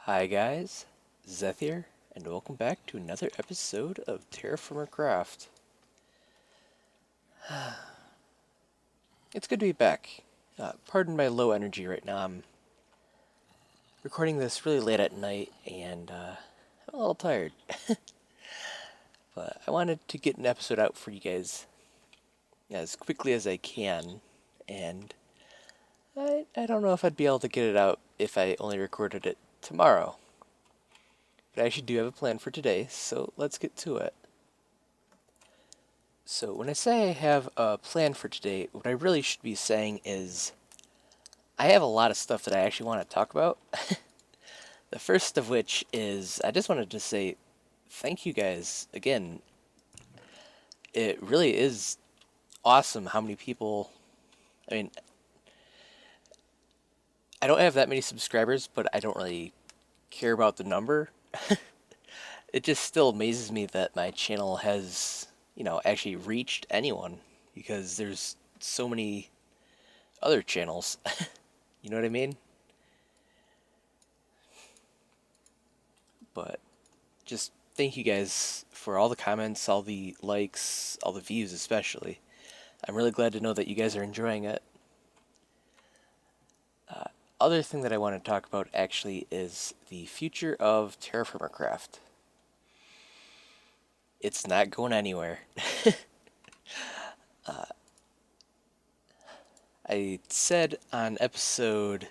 Hi guys, Zeth here, and welcome back to another episode of TerraFirmaCraft. It's good to be back. Pardon my low energy right now. I'm recording this really late at night, and I'm a little tired. But I wanted to get an episode out for you guys as quickly as I can, and I don't know if I'd be able to get it out if I only recorded it tomorrow. But I actually do have a plan for today, so let's get to it. So when I say I have a plan for today, what I really should be saying is I have a lot of stuff that I actually want to talk about. The first of which is I just wanted to say thank you guys again. It really is awesome how many people, I mean, I don't have that many subscribers, but I don't really care about the number. It just still amazes me that my channel has, actually reached anyone because there's so many other channels. You know what I mean? But just thank you guys for all the comments, all the likes, all the views especially. I'm really glad to know that you guys are enjoying it. Other thing that I want to talk about actually is the future of TerraFirmaCraft. It's not going anywhere. I said on episode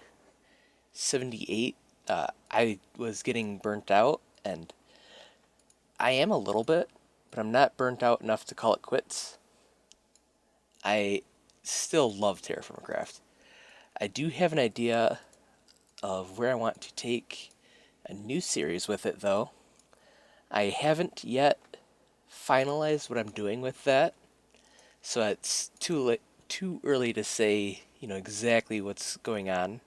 78, I was getting burnt out, and I am a little bit, but I'm not burnt out enough to call it quits. I still love TerraFirmaCraft. I do have an idea of where I want to take a new series with it, though. I haven't yet finalized what I'm doing with that, so it's too early to say, exactly what's going on.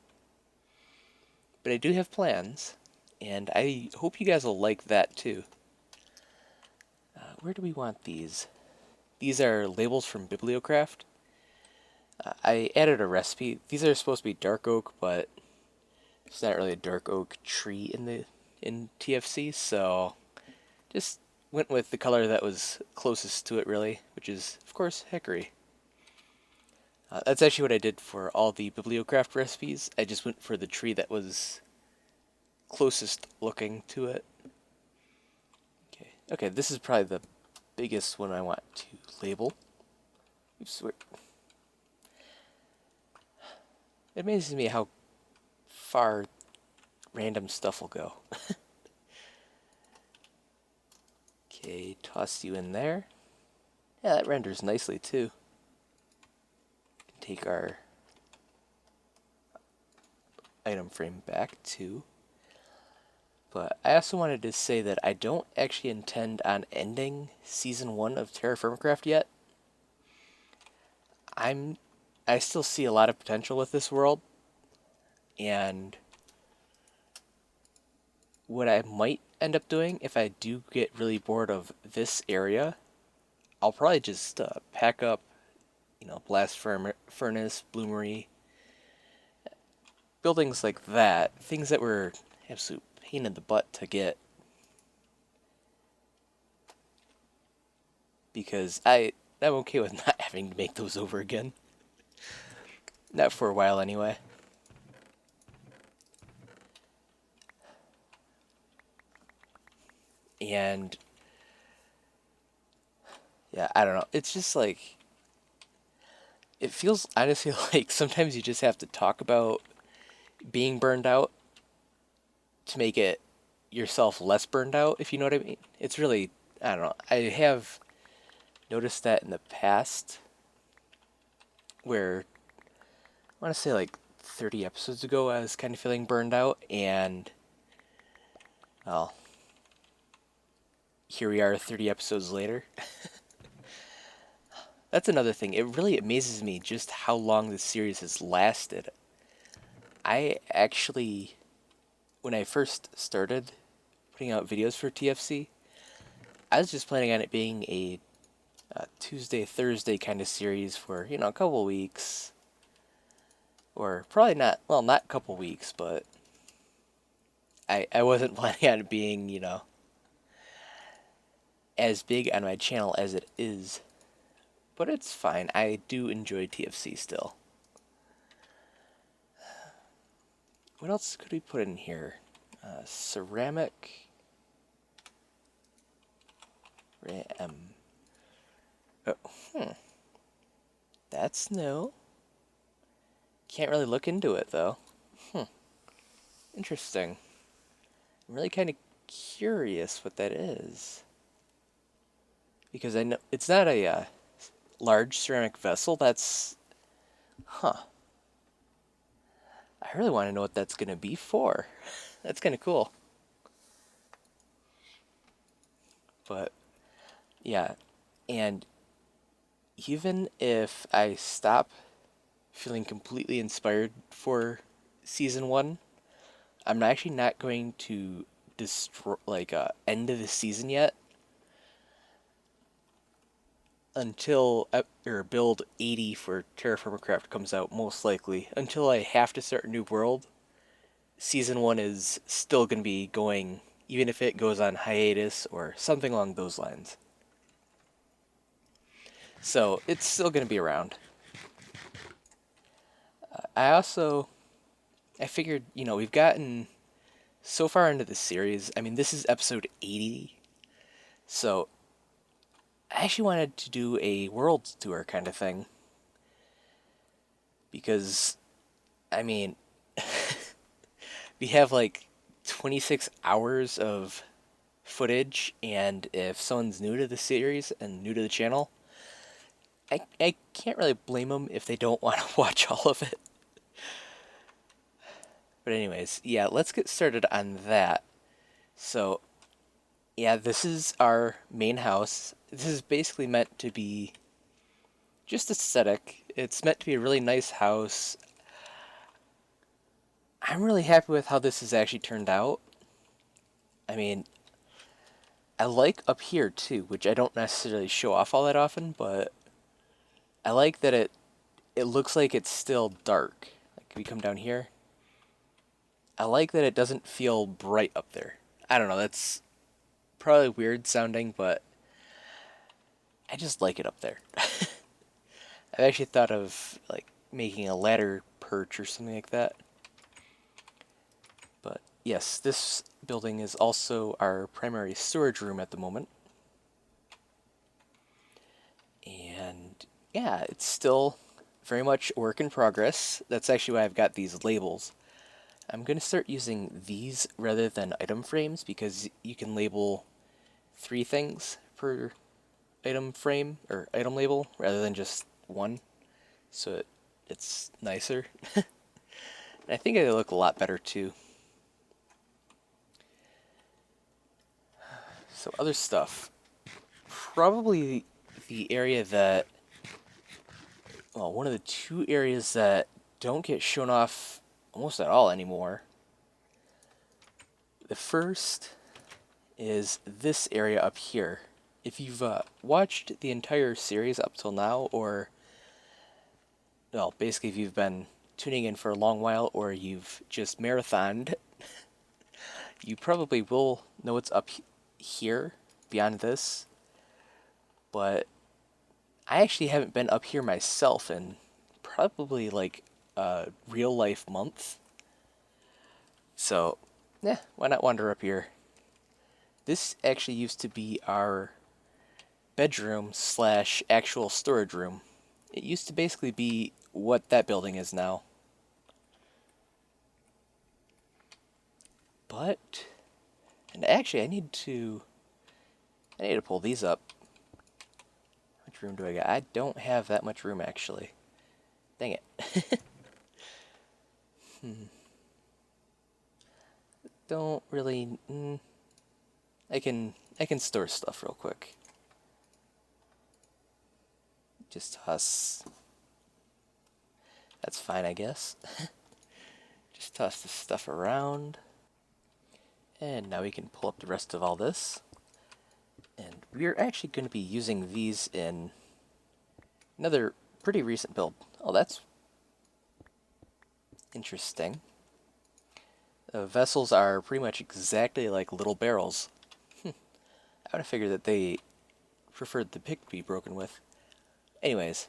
But I do have plans, and I hope you guys will like that too. Where do we want these? These are labels from Bibliocraft. I added a recipe. These are supposed to be dark oak, but it's not really a dark oak tree in TFC, so just went with the color that was closest to it, really, which is, of course, hickory. That's actually what I did for all the Bibliocraft recipes. I just went for the tree that was closest looking to it. Okay, this is probably the biggest one I want to label. Oops, it amazes me how far random stuff will go. Okay, toss you in there. Yeah, that renders nicely too. Take our item frame back too. But I also wanted to say that I don't actually intend on ending Season 1 of TerraFirmaCraft yet. I still see a lot of potential with this world, and what I might end up doing if I do get really bored of this area, I'll probably just pack up, blast furnace, bloomery, buildings like that, things that were absolute pain in the butt to get. Because I'm okay with not having to make those over again. Not for a while anyway. And yeah, I don't know. It's just like it feels honestly like sometimes you just have to talk about being burned out to make it yourself less burned out, if you know what I mean. It's really, I don't know. I have noticed that in the past where I want to say like 30 episodes ago I was kind of feeling burned out, and well, here we are 30 episodes later. That's another thing. It really amazes me just how long this series has lasted. I actually, when I first started putting out videos for TFC, I was just planning on it being a Tuesday, Thursday kind of series for, a couple weeks. Or probably not, well, not a couple weeks, but I wasn't planning on it being, as big on my channel as it is. But it's fine. I do enjoy TFC still. What else could we put in here? Ceramic. Oh, that's new. Can't really look into it though. Interesting. I'm really kind of curious what that is. Because I know it's not a large ceramic vessel. That's... Huh. I really want to know what that's going to be for. That's kind of cool. But, yeah. And even if I stop feeling completely inspired for Season 1, I'm actually not going to destroy, end of the season yet. Until or build 80 for TerraFirmaCraft comes out, most likely. Until I have to start a new world, Season 1 is still going to be going, even if it goes on hiatus or something along those lines. So, it's still going to be around. I figured, we've gotten so far into the series. I mean, this is episode 80. So, I actually wanted to do a world tour kind of thing. Because, I mean, we have 26 hours of footage, and if someone's new to the series and new to the channel, I can't really blame them if they don't want to watch all of it. But anyways, yeah, let's get started on that. So, yeah, this is our main house. This is basically meant to be just aesthetic. It's meant to be a really nice house. I'm really happy with how this has actually turned out. I mean, I like up here too, which I don't necessarily show off all that often, but I like that it looks like it's still dark. Like, we come down here. I like that it doesn't feel bright up there. I don't know, that's probably weird sounding, but I just like it up there. I've actually thought of making a ladder perch or something like that. But yes, this building is also our primary storage room at the moment. And yeah, it's still very much a work in progress. That's actually why I've got these labels. I'm going to start using these rather than item frames because you can label 3 things per item frame or item label rather than just one. So it's nicer. And I think it'll look a lot better too. So other stuff. Probably the area that, well, one of the 2 areas that don't get shown off almost at all anymore. The first is this area up here. If you've watched the entire series up till now, or, well, basically if you've been tuning in for a long while, or you've just marathoned, you probably will know what's up here, beyond this. But I actually haven't been up here myself in probably a real life month. So, yeah, why not wander up here? This actually used to be our bedroom slash actual storage room. It used to basically be what that building is now. But, and actually I need to pull these up. How much room do I got? I don't have that much room actually. Dang it. Don't really, I can store stuff real quick. Just toss. That's fine, I guess. Just toss this stuff around. And now we can pull up the rest of all this. And we're actually going to be using these in another pretty recent build. Oh, that's interesting. Vessels are pretty much exactly like little barrels. I would have figured that they preferred the pick to be broken with. Anyways,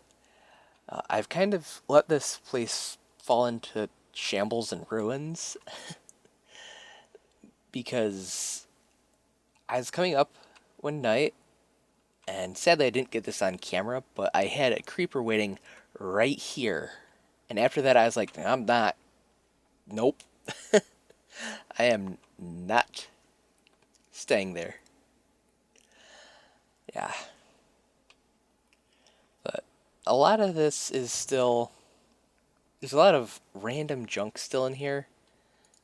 I've kind of let this place fall into shambles and ruins because I was coming up one night, and sadly I didn't get this on camera, but I had a creeper waiting right here. And after that, I was like, I'm not. Nope. I am not staying there. Yeah. But a lot of this is still. There's a lot of random junk still in here.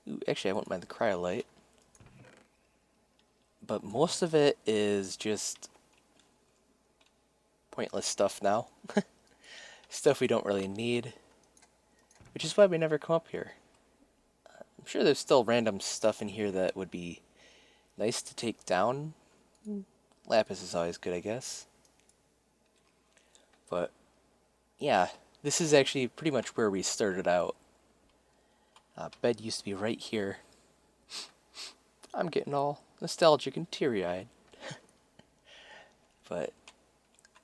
Ooh, actually, I wouldn't mind the cryolite. But most of it is just pointless stuff now. Stuff we don't really need. Which is why we never come up here. I'm sure there's still random stuff in here that would be nice to take down. Lapis is always good, I guess. But, yeah, this is actually pretty much where we started out. Bed used to be right here. I'm getting all nostalgic and teary-eyed. But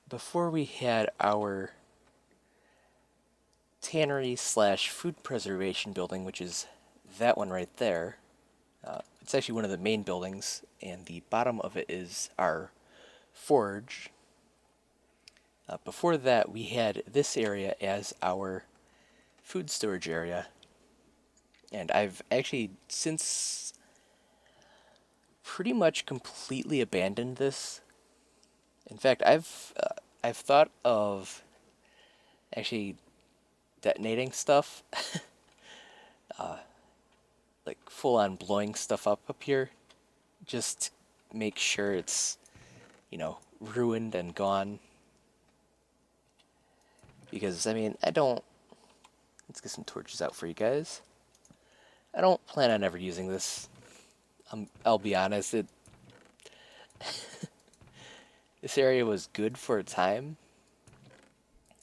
before we had our tannery slash food preservation building, which is that one right there. It's actually one of the main buildings, and the bottom of it is our forge. Before that, we had this area as our food storage area. And I've actually since pretty much completely abandoned this. In fact, I've thought of actually detonating stuff, like full on blowing stuff up here, just to make sure it's, ruined and gone. Because, I mean, let's get some torches out for you guys. I don't plan on ever using this. I'll be honest, this area was good for a time,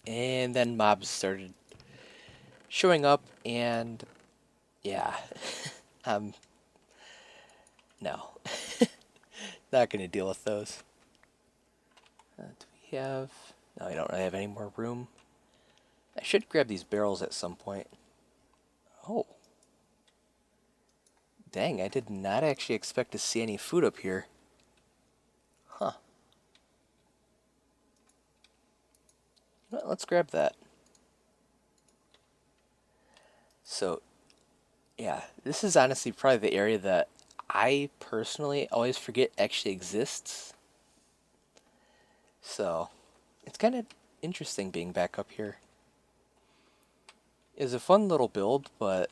and then mobs started showing up, and yeah, no, not gonna deal with those. Do we have? No, we don't really have any more room. I should grab these barrels at some point. Oh. Dang, I did not actually expect to see any food up here. Huh. Well, let's grab that. So, yeah, this is honestly probably the area that I personally always forget actually exists. So, it's kind of interesting being back up here. It's a fun little build, but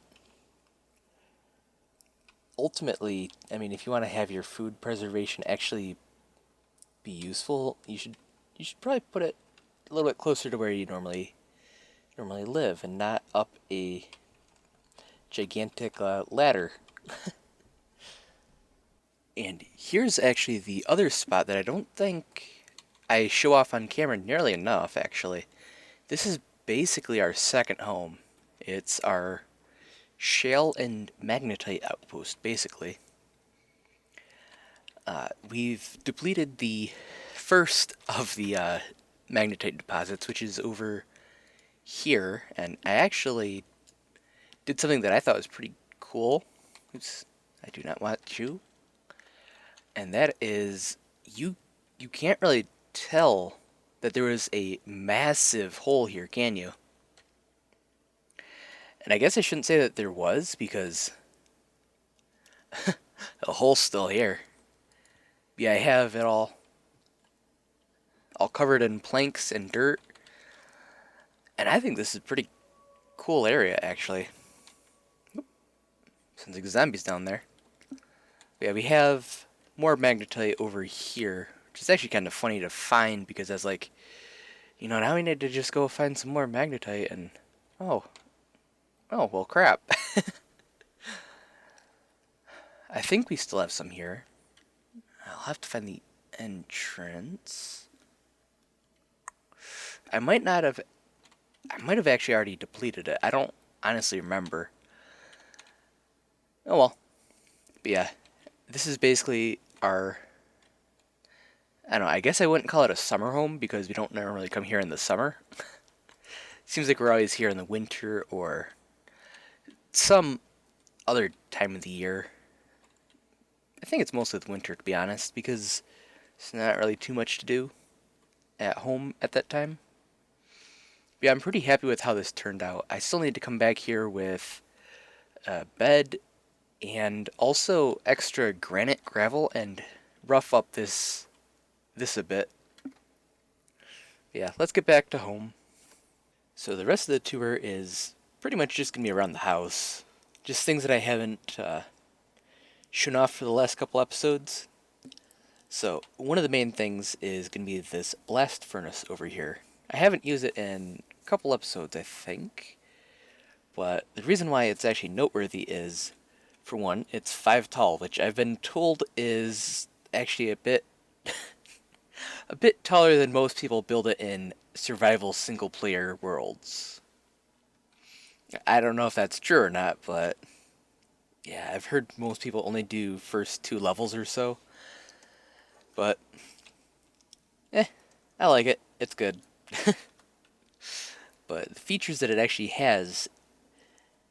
ultimately, I mean, if you want to have your food preservation actually be useful, you should probably put it a little bit closer to where you normally live, and not up a gigantic ladder. And here's actually the other spot that I don't think I show off on camera nearly enough, actually. This is basically our second home. It's our shale and magnetite outpost, basically. We've depleted the first of the magnetite deposits, which is over here, and I actually did something that I thought was pretty cool. Oops, I do not want you. And that is, you can't really tell that there was a massive hole here, can you? And I guess I shouldn't say that there was, because the hole's still here. Yeah, I have it all covered in planks and dirt. And I think this is a pretty cool area, actually. Sounds like zombies down there. Yeah, we have more magnetite over here, which is actually kind of funny to find, because I was like, now we need to just go find some more magnetite, and oh well, crap. I think we still have some here. I'll have to find the entrance. I might have actually already depleted it. I don't honestly remember. Oh well. But yeah, this is basically our, I don't know, I guess I wouldn't call it a summer home because we don't normally come here in the summer. Seems like we're always here in the winter or some other time of the year. I think it's mostly the winter, to be honest, because it's not really too much to do at home at that time. Yeah, I'm pretty happy with how this turned out. I still need to come back here with a bed and also extra granite gravel and rough up this a bit. Yeah, let's get back to home. So the rest of the tour is pretty much just gonna be around the house. Just things that I haven't shown off for the last couple episodes. So one of the main things is gonna be this blast furnace over here. I haven't used it in a couple episodes, I think. But the reason why it's actually noteworthy is, for one, it's 5 tall, which I've been told is actually a bit a bit taller than most people build it in survival single player worlds. I don't know if that's true or not, but yeah, I've heard most people only do first 2 levels or so. But I like it. It's good. But the features that it actually has,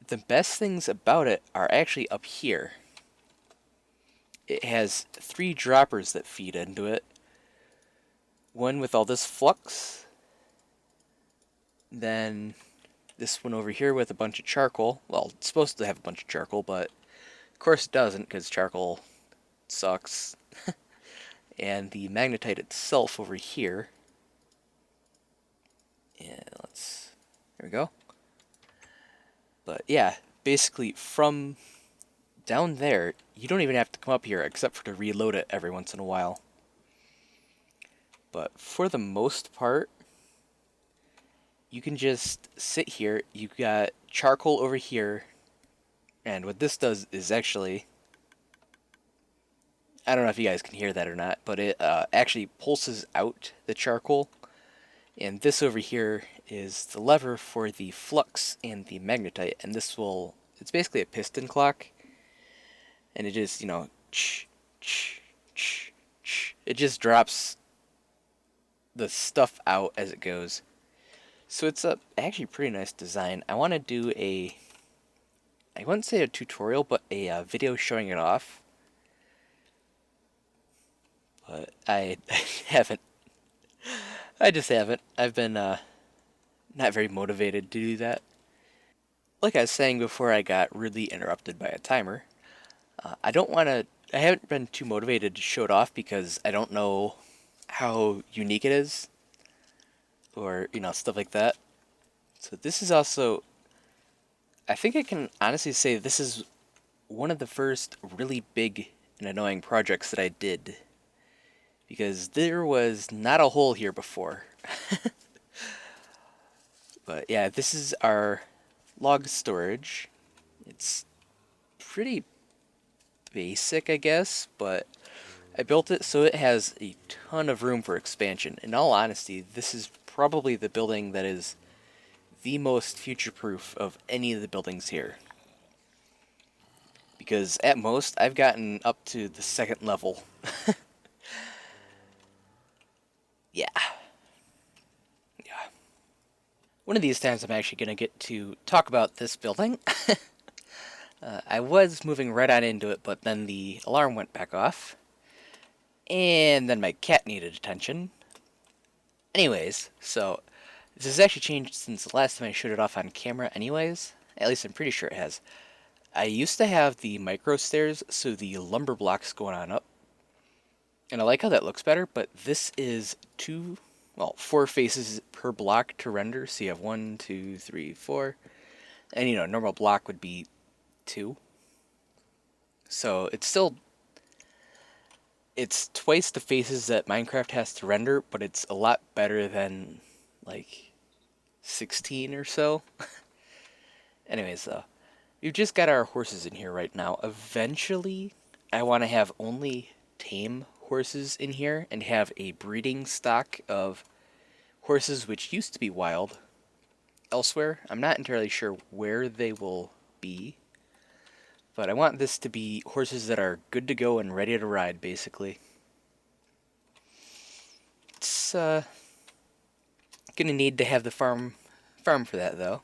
the best things about it are actually up here. It has 3 droppers that feed into it. One with all this flux, then this one over here with a bunch of charcoal. Well, it's supposed to have a bunch of charcoal, but of course it doesn't because charcoal sucks. And the magnetite itself over here. And there we go. But yeah, basically from down there, you don't even have to come up here except for to reload it every once in a while. But for the most part, you can just sit here. You've got charcoal over here. And what this does is actually, I don't know if you guys can hear that or not, but it actually pulses out the charcoal. And this over here is the lever for the flux and the magnetite. And this will, it's basically a piston clock. And it just, it just drops the stuff out as it goes. So it's a actually pretty nice design. I want to do I wouldn't say a tutorial, but a video showing it off. But I haven't. I just haven't. I've been not very motivated to do that. Like I was saying before I got really interrupted by a timer, I don't want to. I haven't been too motivated to show it off because I don't know how unique it is, or stuff like that. So this is also. I think I can honestly say this is one of the first really big and annoying projects that I did, because there was not a hole here before. But yeah, this is our log storage. It's pretty basic, I guess, but I built it so it has a ton of room for expansion. In all honesty, this is probably the building that is the most future-proof of any of the buildings here. Because at most, I've gotten up to the 2nd level. Yeah. Yeah. One of these times I'm actually going to get to talk about this building. I was moving right on into it, but then the alarm went back off. And then my cat needed attention. Anyways, so this has actually changed since the last time I showed it off on camera anyways. At least I'm pretty sure it has. I used to have the micro stairs, so the lumber blocks going on up. And I like how that looks better, but this is 4 faces per block to render. So you have 1, 2, 3, 4. And a normal block would be 2. So it's twice the faces that Minecraft has to render, but it's a lot better than like 16 or so. Anyways, we've just got our horses in here right now. Eventually, I want to have only tame horses in here and have a breeding stock of horses which used to be wild elsewhere. I'm not entirely sure where they will be, But I want this to be horses that are good to go and ready to ride, basically. It's gonna need to have the farm for that, though.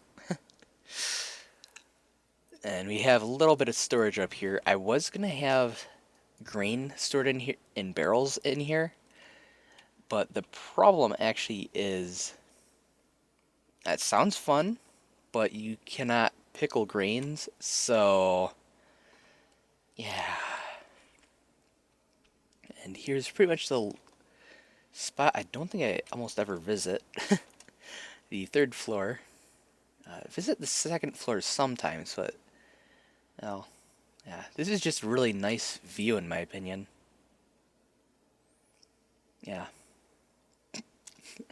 And we have a little bit of storage up here. I was gonna have grain stored in here in barrels in here, but the problem actually is that sounds fun, but you cannot pickle grains, so yeah. And here's pretty much the spot I don't think I almost ever visit. The third floor. Visit the second floor sometimes, but oh, yeah, this is just a really nice view in my opinion. Yeah.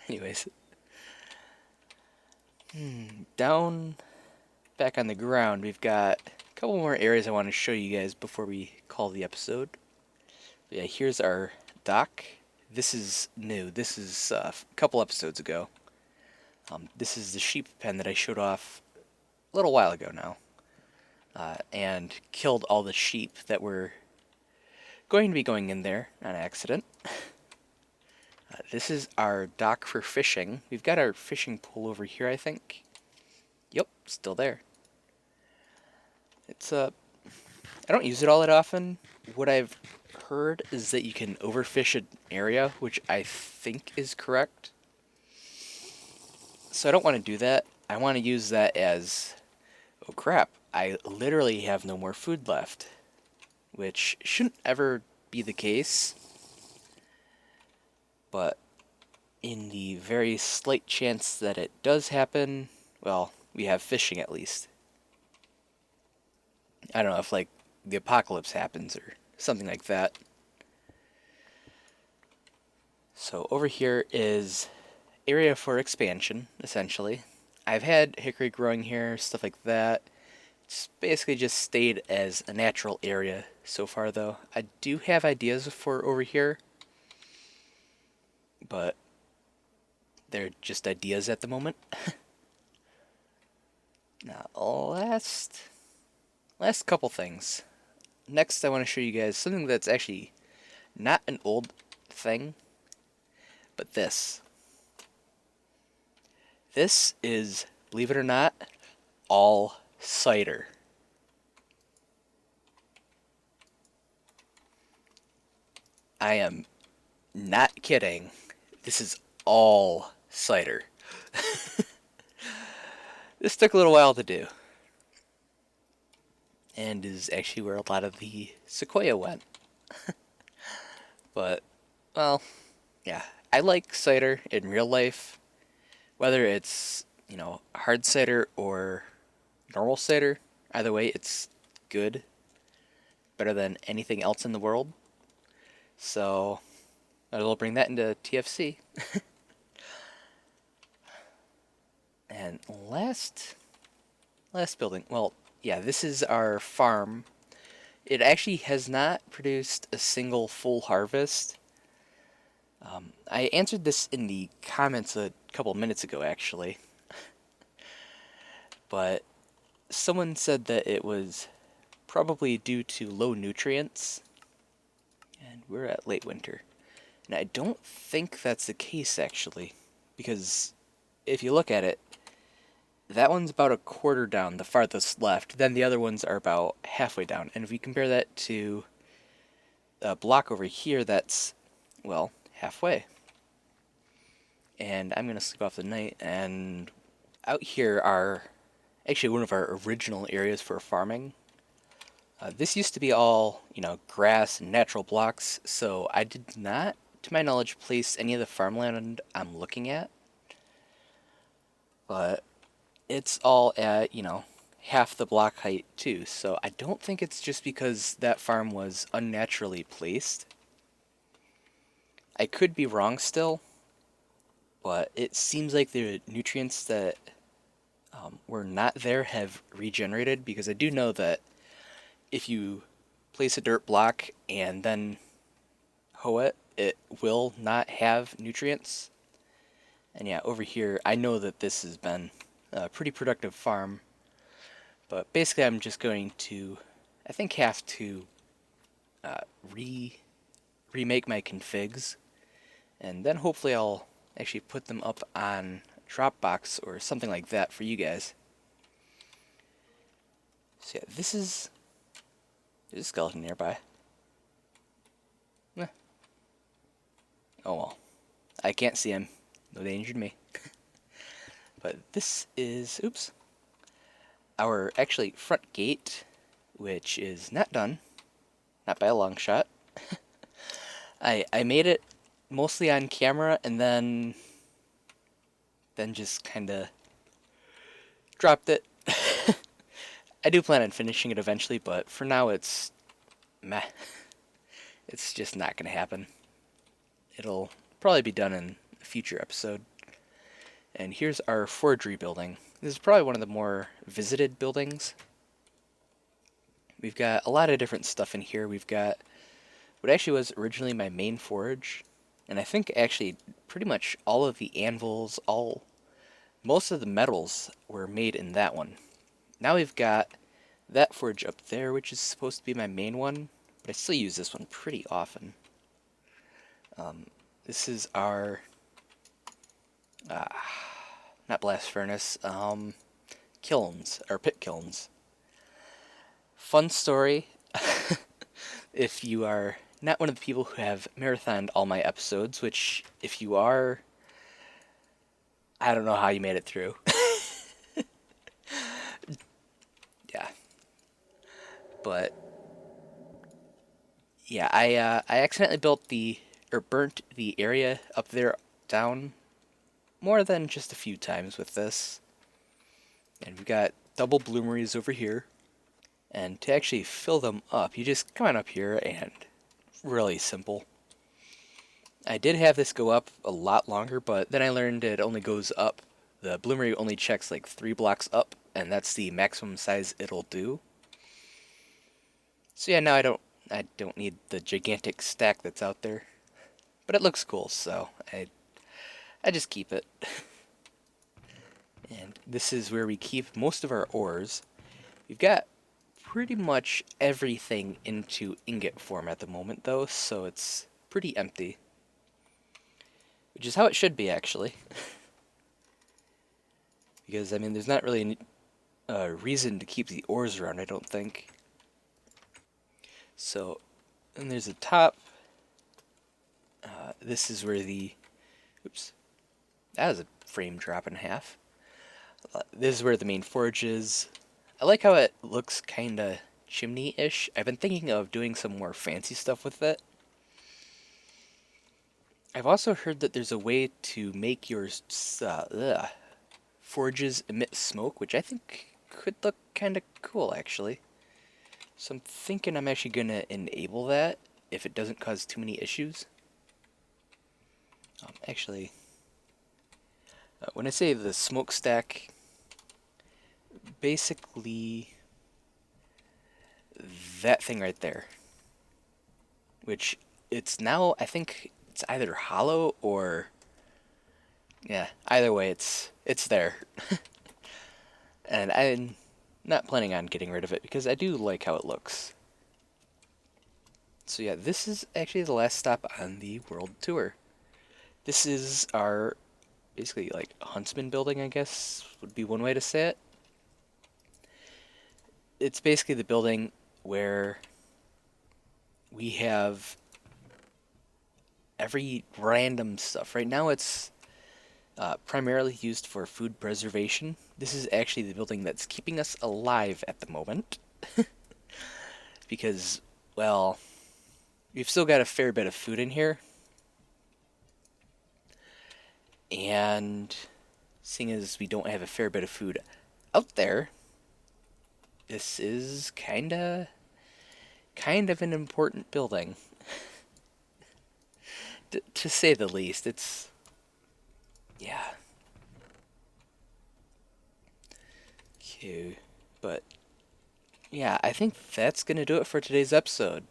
Anyways, down back on the ground, we've got a couple more areas I want to show you guys before we call the episode. But yeah, here's our dock. This is new. This is a couple episodes ago. This is the sheep pen that I showed off a little while ago now. And killed all the sheep that were going to be going in there on accident. This is our dock for fishing. We've got our fishing pole over here, I think. Yep, still there. It's I don't use it all that often. What I've heard is that you can overfish an area, which I think is correct. So I don't want to do that. I want to use that as, oh crap, I literally have no more food left, which shouldn't ever be the case. But in the very slight chance that it does happen, well, we have fishing at least. I don't know if like the apocalypse happens or something like that. So over here is area for expansion, essentially. I've had hickory growing here, stuff like that. It's basically just stayed as a natural area so far, though. I do have ideas for over here, but they're just ideas at the moment. Now, last couple things. Next, I want to show you guys something that's actually not an old thing, but this. This is, believe it or not, all cider. I am not kidding. This is all cider. This took a little while to do. And is actually where a lot of the sequoia went. But, well, yeah. I like cider in real life. Whether it's, hard cider or normal cider, either way, it's good. Better than anything else in the world. So, I will bring that into TFC. And last building. Well, yeah, this is our farm. It actually has not produced a single full harvest. I answered this in the comments a couple minutes ago, actually. But someone said that it was probably due to low nutrients. And we're at late winter. And I don't think that's the case, actually. Because if you look at it, that one's about a quarter down, the farthest left. Then the other ones are about halfway down. And if we compare that to a block over here, that's, well, halfway. And I'm going to sleep off the night. And out here are actually one of our original areas for farming. This used to be all, grass and natural blocks. So I did not, to my knowledge, place any of the farmland I'm looking at. But it's all at, half the block height too, so I don't think it's just because that farm was unnaturally placed. I could be wrong still, but it seems like the nutrients that were not there have regenerated, because I do know that if you place a dirt block and then hoe it, it will not have nutrients. And yeah, over here, I know that this has been a pretty productive farm. But basically I'm just going to I think have to uh, re remake my configs, and then hopefully I'll actually put them up on Dropbox or something like that for you guys. So yeah, there's a skeleton nearby. Eh. Oh well, I can't see him. No, they injured me. But this is, oops, our actually front gate, which is not done, not by a long shot. I made it mostly on camera and then just kind of dropped it. I do plan on finishing it eventually, but for now it's meh. It's just not going to happen. It'll probably be done in a future episode. And here's our forgery building. This is probably one of the more visited buildings. We've got a lot of different stuff in here. We've got what actually was originally my main forge, and I think actually pretty much all of the anvils, most of the metals were made in that one. Now we've got that forge up there, which is supposed to be my main one, but I still use this one pretty often. This is our not blast furnace, kilns, or pit kilns. Fun story. If you are not one of the people who have marathoned all my episodes, which if you are, I don't know how you made it through. Yeah. But yeah, I accidentally burnt the area up there down more than just a few times with this. And we've got double bloomeries over here. And to actually fill them up, you just come on up here and really simple. I did have this go up a lot longer, but then I learned it only goes up. The bloomery only checks like 3 blocks up, and that's the maximum size it'll do. So yeah, now I don't need the gigantic stack that's out there. But it looks cool, so I just keep it. And this is where we keep most of our ores. We've got pretty much everything into ingot form at the moment, though, so it's pretty empty. Which is how it should be, actually. Because, I mean, there's not really a reason to keep the ores around, I don't think. So, and there's a top. This is where the... Oops. That was a frame drop in half. This is where the main forge is. I like how it looks kind of chimney-ish. I've been thinking of doing some more fancy stuff with it. I've also heard that there's a way to make your forges emit smoke, which I think could look kind of cool, actually. So I'm thinking I'm actually going to enable that if it doesn't cause too many issues. Actually, when I say the smokestack, basically that thing right there, which it's now, I think it's either hollow or, yeah, either way it's there. And I'm not planning on getting rid of it because I do like how it looks. So yeah, this is actually the last stop on the world tour. This is our, basically, like, huntsman building, I guess, would be one way to say it. It's basically the building where we have every random stuff. Right now it's primarily used for food preservation. This is actually the building that's keeping us alive at the moment. Because, well, we've still got a fair bit of food in here. And seeing as we don't have a fair bit of food out there, this is kind of an important building. To say the least. It's, yeah. Okay, but yeah, I think that's gonna do it for today's episode.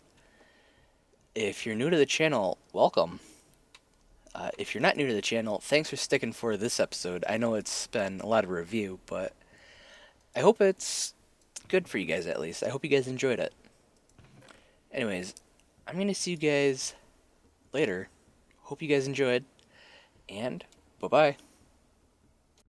If you're new to the channel, welcome. If you're not new to the channel, thanks for sticking for this episode. I know it's been a lot of review, but I hope it's good for you guys at least. I hope you guys enjoyed it. Anyways, I'm going to see you guys later. Hope you guys enjoyed, and bye bye.